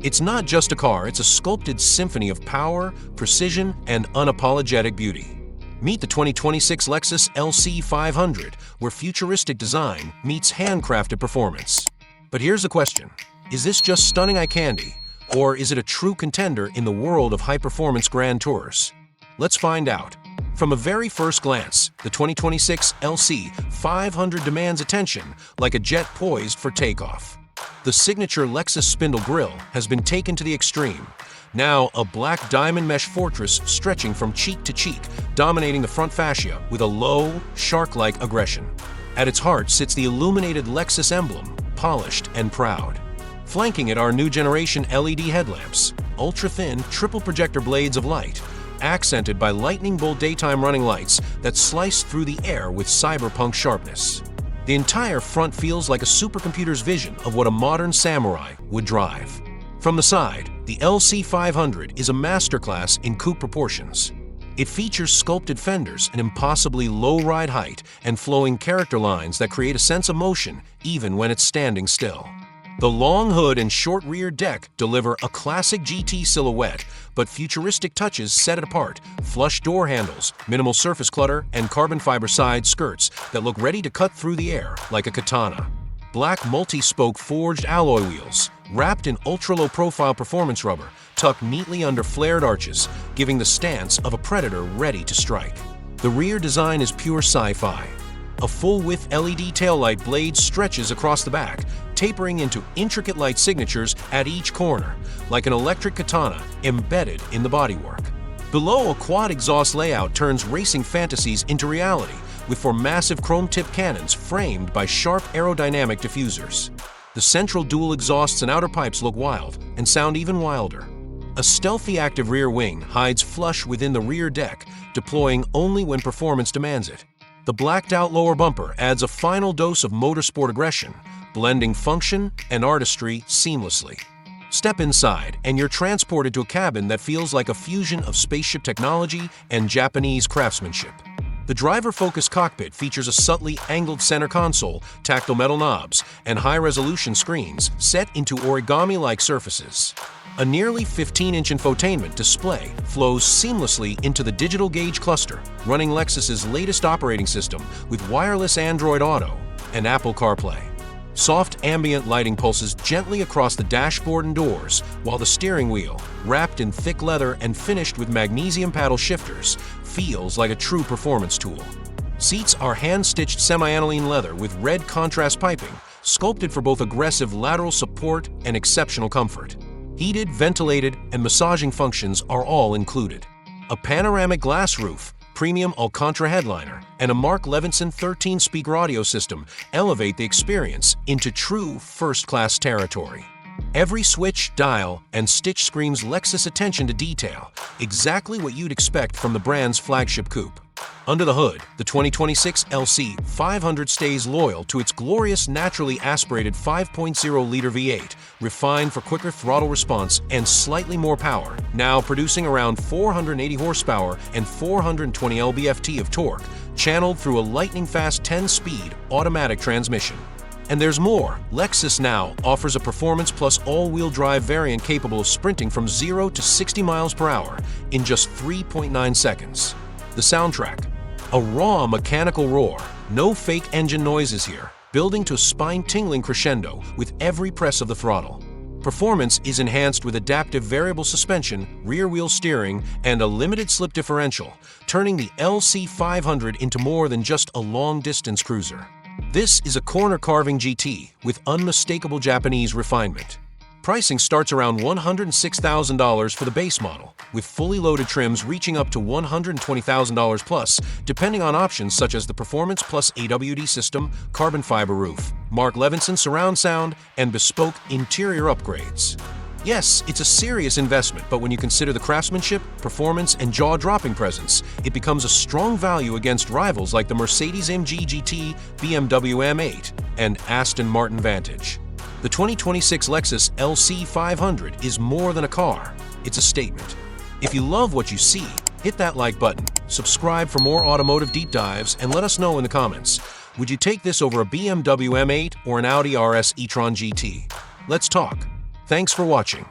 It's not just a car, it's a sculpted symphony of power, precision, and unapologetic beauty. Meet the 2026 Lexus LC 500, where futuristic design meets handcrafted performance. But here's the question. Is this just stunning eye candy, or is it a true contender in the world of high-performance grand tours? Let's find out. From a very first glance, the 2026 LC 500 demands attention like a jet poised for takeoff. The signature Lexus spindle grille has been taken to the extreme. Now, a black diamond mesh fortress stretching from cheek to cheek, dominating the front fascia with a low, shark-like aggression. At its heart sits the illuminated Lexus emblem, polished and proud. Flanking it are new generation LED headlamps, ultra-thin triple projector blades of light, accented by lightning-bolt daytime running lights that slice through the air with cyberpunk sharpness. The entire front feels like a supercomputer's vision of what a modern samurai would drive. From the side, the LC 500 is a masterclass in coupe proportions. It features sculpted fenders, an impossibly low ride height, and flowing character lines that create a sense of motion even when it's standing still. The long hood and short rear deck deliver a classic GT silhouette, but futuristic touches set it apart. Flush door handles, minimal surface clutter, and carbon fiber side skirts that look ready to cut through the air like a katana. Black multi-spoke forged alloy wheels, wrapped in ultra-low profile performance rubber, tuck neatly under flared arches, giving the stance of a predator ready to strike. The rear design is pure sci-fi. A full-width LED taillight blade stretches across the back, tapering into intricate light signatures at each corner, like an electric katana embedded in the bodywork. Below, a quad exhaust layout turns racing fantasies into reality, with four massive chrome-tipped cannons framed by sharp aerodynamic diffusers. The central dual exhausts and outer pipes look wild and sound even wilder. A stealthy active rear wing hides flush within the rear deck, deploying only when performance demands it. The blacked-out lower bumper adds a final dose of motorsport aggression, blending function and artistry seamlessly. Step inside, and you're transported to a cabin that feels like a fusion of spaceship technology and Japanese craftsmanship. The driver-focused cockpit features a subtly angled center console, tactile metal knobs, and high-resolution screens set into origami-like surfaces. A nearly 15-inch infotainment display flows seamlessly into the digital gauge cluster, running Lexus's latest operating system with wireless Android Auto and Apple CarPlay. Soft ambient lighting pulses gently across the dashboard and doors, while the steering wheel, wrapped in thick leather and finished with magnesium paddle shifters, feels like a true performance tool. Seats are hand-stitched semi-aniline leather with red contrast piping, sculpted for both aggressive lateral support and exceptional comfort. Heated, ventilated, and massaging functions are all included. A panoramic glass roof, premium Alcantara headliner, and a Mark Levinson 13-speaker audio system elevate the experience into true first-class territory. Every switch, dial, and stitch screams Lexus attention to detail, exactly what you'd expect from the brand's flagship coupe. Under the hood, the 2026 LC 500 stays loyal to its glorious naturally aspirated 5.0-liter V8, refined for quicker throttle response and slightly more power, now producing around 480 horsepower and 420 lb-ft of torque, channeled through a lightning-fast 10-speed automatic transmission. And there's more. Lexus now offers a Performance Plus all-wheel drive variant capable of sprinting from 0 to 60 miles per hour in just 3.9 seconds. The soundtrack. A raw mechanical roar, no fake engine noises here, building to a spine-tingling crescendo with every press of the throttle. Performance is enhanced with adaptive variable suspension, rear-wheel steering, and a limited slip differential, turning the LC 500 into more than just a long-distance cruiser. This is a corner-carving GT with unmistakable Japanese refinement. Pricing starts around $106,000 for the base model, with fully loaded trims reaching up to $120,000 plus, depending on options such as the Performance Plus AWD system, carbon fiber roof, Mark Levinson surround sound, and bespoke interior upgrades. Yes, it's a serious investment, but when you consider the craftsmanship, performance, and jaw-dropping presence, it becomes a strong value against rivals like the Mercedes-AMG GT, BMW M8, and Aston Martin Vantage. The 2026 Lexus LC 500 is more than a car, it's a statement. If you love what you see, hit that like button, subscribe for more automotive deep dives, and let us know in the comments. Would you take this over a BMW M8 or an Audi RS e-tron GT? Let's talk. Thanks for watching.